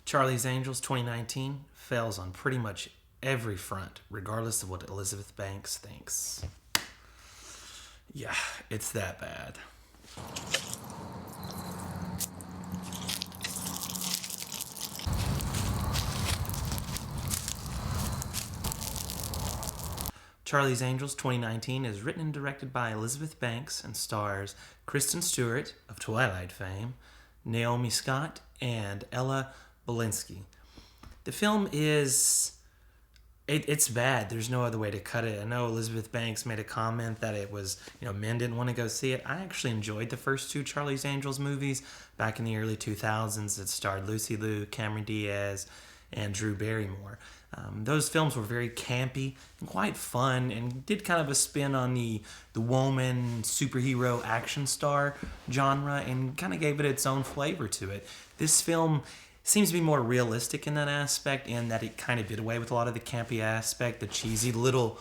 Charlie's Angels 2019 fails on pretty much every front, regardless of what Elizabeth Banks thinks. Yeah, it's that bad. Charlie's Angels 2019 is written and directed by Elizabeth Banks and stars Kristen Stewart of Twilight fame, Naomi Scott, and Ella Balinska. The film is... It's bad. There's no other way to cut it. I know Elizabeth Banks made a comment that it was, men didn't want to go see it. I actually enjoyed the first two Charlie's Angels movies back in the early 2000s. It starred Lucy Liu, Cameron Diaz, and Drew Barrymore. Those films were very campy and quite fun and did kind of a spin on the woman superhero action star genre and kind of gave it its own flavor to it. This film seems to be more realistic in that aspect, in that it kind of did away with a lot of the campy aspect, the cheesy little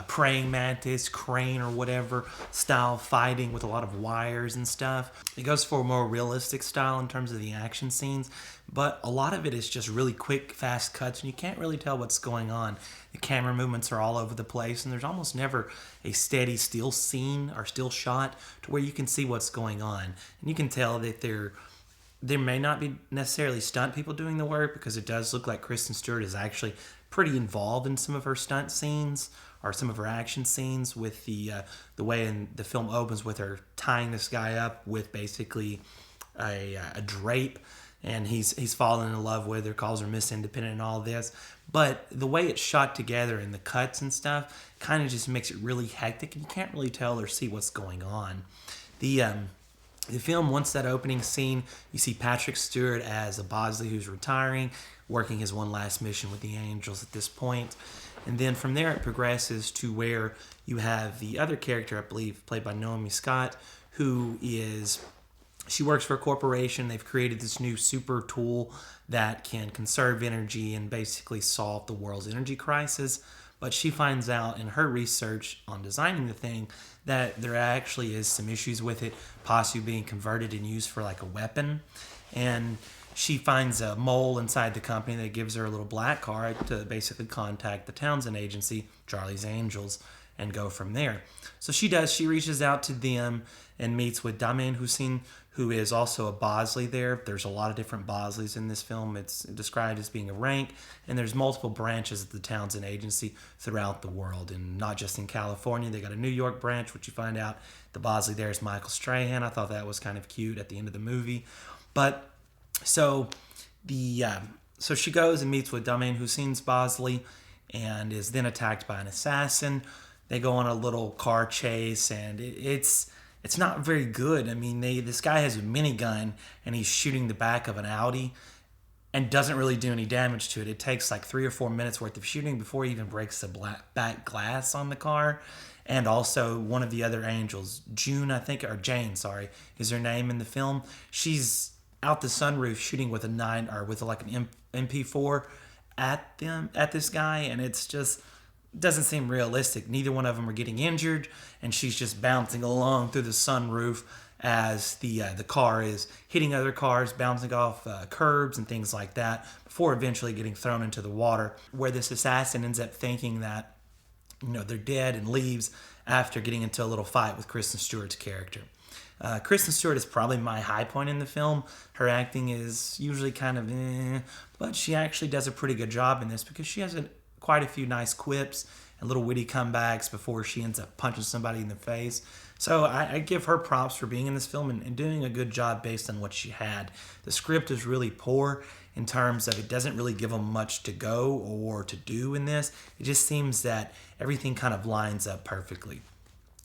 praying mantis, crane or whatever style fighting with a lot of wires and stuff. It goes for a more realistic style in terms of the action scenes, but a lot of it is just really quick, fast cuts, and you can't really tell what's going on. The camera movements are all over the place, and there's almost never a steady still scene or still shot to where you can see what's going on. And you can tell that there may not be necessarily stunt people doing the work, because it does look like Kristen Stewart is actually pretty involved in some of her stunt scenes or some of her action scenes, with the way in the film opens with her tying this guy up with basically a drape, and he's fallen in love with her, calls her Miss Independent and all this. But the way it's shot together and the cuts and stuff kind of just makes it really hectic, and you can't really tell or see what's going on. The film, once that opening scene, you see Patrick Stewart as a Bosley who's retiring, working his one last mission with the Angels at this point. And then from there it progresses to where you have the other character, I believe, played by Naomi Scott, she works for a corporation. They've created this new super tool that can conserve energy and basically solve the world's energy crisis. But she finds out in her research on designing the thing that there actually is some issues with it, possibly being converted and used for like a weapon. And she finds a mole inside the company that gives her a little black card to basically contact the Townsend agency, Charlie's Angels, and go from there. So she reaches out to them and meets with Damian Hussein, who is also a Bosley there. There's a lot of different Bosleys in this film. It's described as being a rank, and there's multiple branches of the Townsend agency throughout the world, and not just in California. They got a New York branch, which you find out the Bosley there is Michael Strahan. I thought that was kind of cute at the end of the movie. But so she goes and meets with Damian Hussein's Bosley and is then attacked by an assassin. They go on a little car chase, and it's not very good. I mean, this guy has a minigun, and he's shooting the back of an Audi and doesn't really do any damage to it. It takes like 3 or 4 minutes worth of shooting before he even breaks the back glass on the car. And also one of the other Angels, Jane, is her name in the film. She's out the sunroof shooting with an MP4 at this guy, and it's just doesn't seem realistic. Neither one of them are getting injured, and she's just bouncing along through the sunroof as the car is hitting other cars, bouncing off curbs and things like that, before eventually getting thrown into the water, where this assassin ends up thinking that they're dead and leaves after getting into a little fight with Kristen Stewart's character. Kristen Stewart is probably my high point in the film. Her acting is usually kind of but she actually does a pretty good job in this, because she has quite a few nice quips and little witty comebacks before she ends up punching somebody in the face. So I give her props for being in this film and doing a good job based on what she had. The script is really poor in terms of it doesn't really give them much to go or to do in this. It just seems that everything kind of lines up perfectly.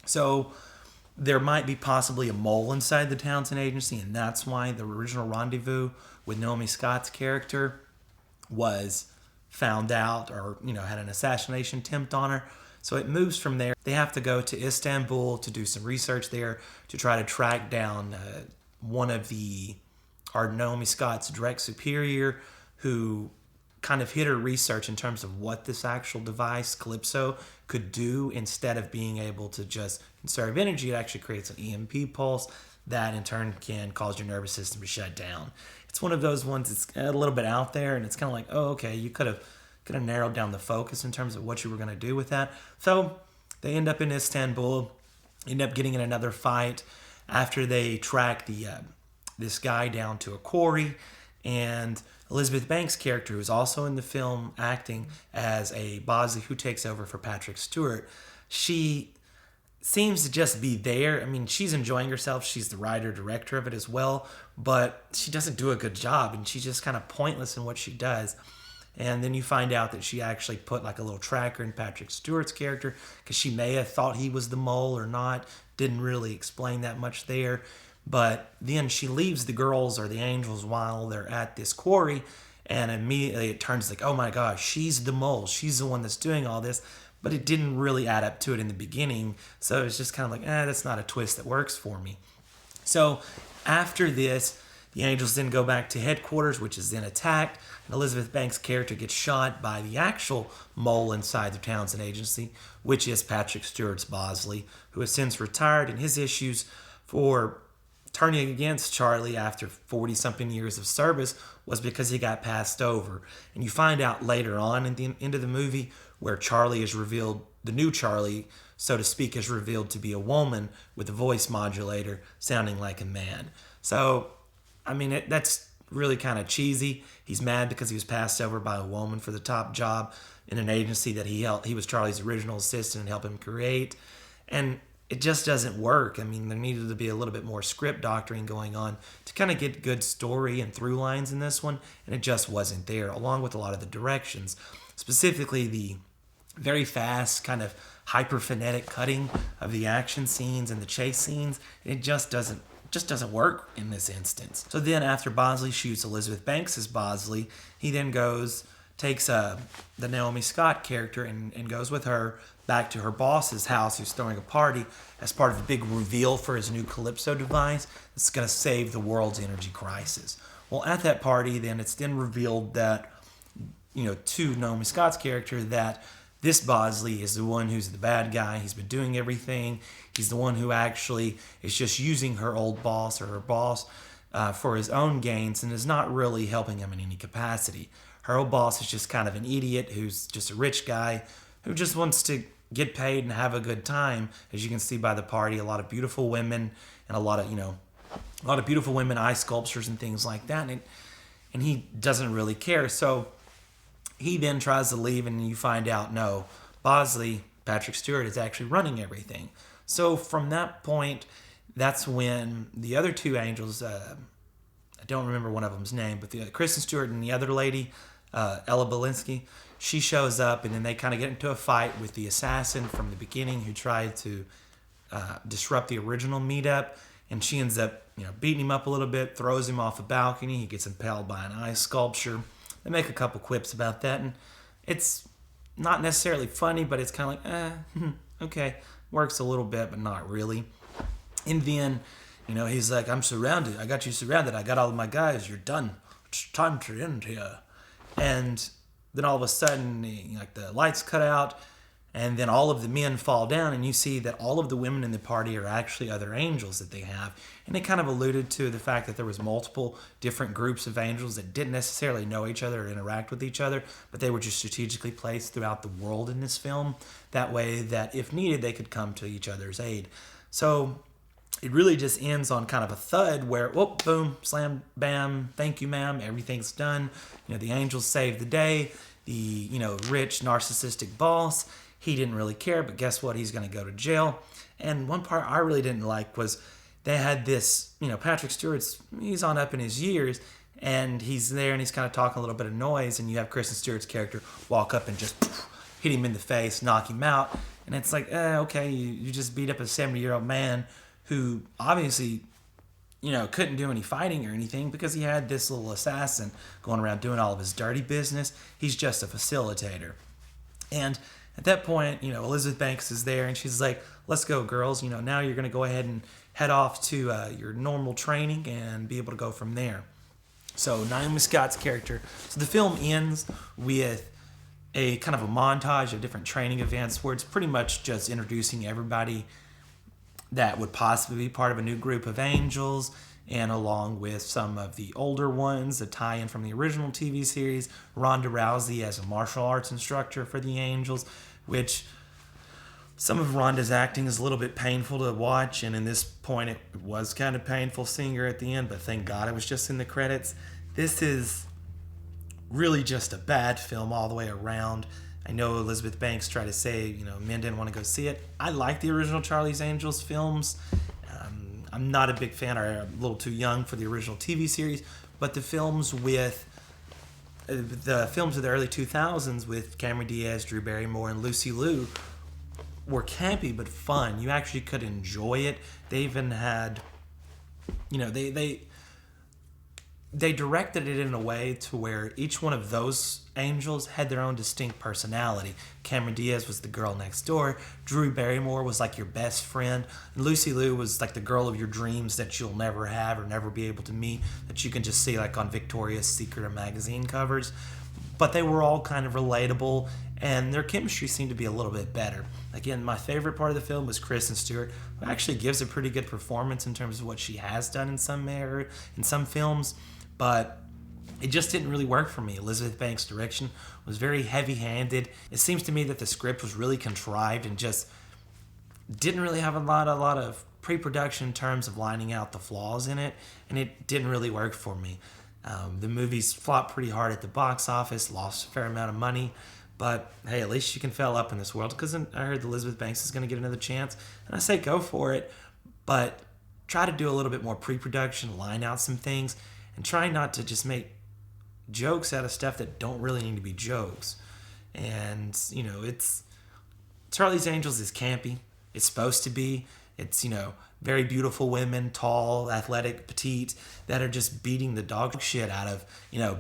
So there might be possibly a mole inside the Townsend agency, and that's why the original rendezvous with Naomi Scott's character was found out, or had an assassination attempt on her. So it moves from there. They have to go to Istanbul to do some research there to try to track down one of Naomi Scott's direct superior, who kind of hit her research in terms of what this actual device, Calypso, could do. Instead of being able to just conserve energy, it actually creates an EMP pulse that in turn can cause your nervous system to shut down. it's one of those ones that's a little bit out there, and it's kind of like, oh, okay, you could have narrowed down the focus in terms of what you were going to do with that. So they end up in Istanbul, end up getting in another fight after they track this guy down to a quarry, and Elizabeth Banks' character, who's also in the film acting as a Bosley who takes over for Patrick Stewart, she seems to just be there. I mean, she's enjoying herself. She's the writer, director of it as well, but she doesn't do a good job, and she's just kind of pointless in what she does. And then you find out that she actually put like a little tracker in Patrick Stewart's character because she may have thought he was the mole or not. Didn't really explain that much there. But then she leaves the girls or the angels while they're at this quarry, and immediately it turns like, oh my gosh, she's the mole. She's the one that's doing all this. But it didn't really add up to it in the beginning. So it's just kind of like, that's not a twist that works for me. So after this, the angels then go back to headquarters, which is then attacked. And Elizabeth Banks' character gets shot by the actual mole inside the Townsend Agency, which is Patrick Stewart's Bosley, who has since retired. And his issues for turning against Charlie after 40-something years of service was because he got passed over. And you find out later on in the end of the movie where Charlie is revealed, the new Charlie, so to speak, is revealed to be a woman with a voice modulator sounding like a man. So, I mean, that's really kind of cheesy. He's mad because he was passed over by a woman for the top job in an agency that he helped. He was Charlie's original assistant and helped him create. And it just doesn't work. I mean, there needed to be a little bit more script doctoring going on to kind of get good story and through lines in this one, and it just wasn't there, along with a lot of the directions. Specifically, the very fast, kind of hyper-phonetic cutting of the action scenes and the chase scenes. It just doesn't work in this instance. So then after Bosley shoots Elizabeth Banks as Bosley, he then takes the Naomi Scott character and goes with her back to her boss's house, who's throwing a party as part of a big reveal for his new Calypso device that's going to save the world's energy crisis. Well, at that party, then it's then revealed that, to Naomi Scott's character, that this Bosley is the one who's the bad guy. He's been doing everything. He's the one who actually is just using her old boss or her boss for his own gains and is not really helping him in any capacity. Her old boss is just kind of an idiot who's just a rich guy who just wants to get paid and have a good time. As you can see by the party, a lot of beautiful women and a lot of beautiful women, eye sculptures and things like that. And he doesn't really care. So he then tries to leave, and you find out, no, Bosley, Patrick Stewart, is actually running everything. So from that point, that's when the other two angels, I don't remember one of them's name, but the Kristen Stewart and the other lady, Ella Balinska, she shows up, and then they kind of get into a fight with the assassin from the beginning who tried to disrupt the original meetup, and she ends up beating him up a little bit, throws him off a balcony. He gets impaled by an ice sculpture. They make a couple quips about that, and it's not necessarily funny, but it's kind of like, okay, works a little bit, but not really. And then, he's like, I'm surrounded. I got you surrounded. I got all of my guys. You're done. It's time to end here. And then all of a sudden, the lights cut out, and then all of the men fall down, and you see that all of the women in the party are actually other angels that they have. And they kind of alluded to the fact that there was multiple different groups of angels that didn't necessarily know each other or interact with each other, but they were just strategically placed throughout the world in this film. That way that if needed, they could come to each other's aid. So it really just ends on kind of a thud where, whoop, boom, slam, bam, thank you, ma'am, everything's done. The angels saved the day. The, rich, narcissistic boss, he didn't really care, but guess what? He's going to go to jail. And one part I really didn't like was they had this, Patrick he's on up in his years, and he's there and he's kind of talking a little bit of noise, and you have Kristen Stewart's character walk up and just hit him in the face, knock him out. And it's like, okay, you just beat up a 70-year-old man who obviously, couldn't do any fighting or anything because he had this little assassin going around doing all of his dirty business. He's just a facilitator. And at that point, Elizabeth Banks is there, and she's like, let's go, girls. Now you're going to go ahead and head off to your normal training and be able to go from there. So Naomi Scott's character. So the film ends with a kind of a montage of different training events where it's pretty much just introducing everybody that would possibly be part of a new group of angels and along with some of the older ones, a tie-in from the original TV series, Ronda Rousey as a martial arts instructor for the Angels, which some of Ronda's acting is a little bit painful to watch, and in this point it was kind of painful seeing her at the end, but thank God it was just in the credits. This is really just a bad film all the way around. I know Elizabeth Banks tried to say, men didn't want to go see it. I like the original Charlie's Angels films. I'm not a big fan, or I'm a little too young for the original TV series, but the films of the early 2000s with Cameron Diaz, Drew Barrymore, and Lucy Liu were campy but fun. You actually could enjoy it. They even had, they directed it in a way to where each one of those angels had their own distinct personality. Cameron Diaz was the girl next door. Drew Barrymore was like your best friend. And Lucy Liu was like the girl of your dreams that you'll never have or never be able to meet, that you can just see like on Victoria's Secret or magazine covers. But they were all kind of relatable, and their chemistry seemed to be a little bit better. Again, my favorite part of the film was Kristen Stewart, who actually gives a pretty good performance in terms of what she has done in some films, but it just didn't really work for me. Elizabeth Banks' direction was very heavy-handed. It seems to me that the script was really contrived and just didn't really have a lot of pre-production in terms of lining out the flaws in it, and it didn't really work for me. The movies flopped pretty hard at the box office, lost a fair amount of money, but hey, at least you can fail up in this world, because I heard that Elizabeth Banks is going to get another chance, and I say go for it, but try to do a little bit more pre-production, line out some things, and try not to just make jokes out of stuff that don't really need to be jokes. And, it's Charlie's Angels is campy. It's supposed to be. It's, very beautiful women, tall, athletic, petite, that are just beating the dog shit out of,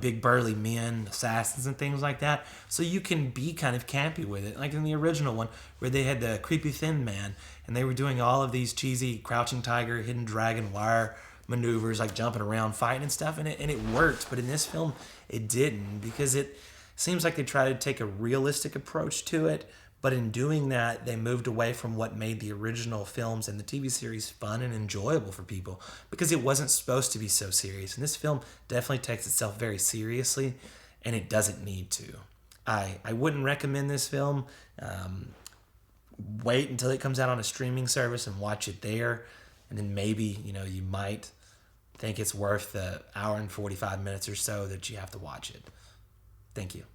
big burly men, assassins and things like that. So you can be kind of campy with it. Like in the original one, where they had the creepy thin man, and they were doing all of these cheesy crouching tiger, hidden dragon wire maneuvers, like jumping around, fighting and stuff, and it worked. But in this film, it didn't, because it seems like they tried to take a realistic approach to it, but in doing that, they moved away from what made the original films and the TV series fun and enjoyable for people, because it wasn't supposed to be so serious. And this film definitely takes itself very seriously, and it doesn't need to. I wouldn't recommend this film. Wait until it comes out on a streaming service and watch it there, and then maybe, you might think it's worth the hour and 45 minutes or so that you have to watch it. Thank you.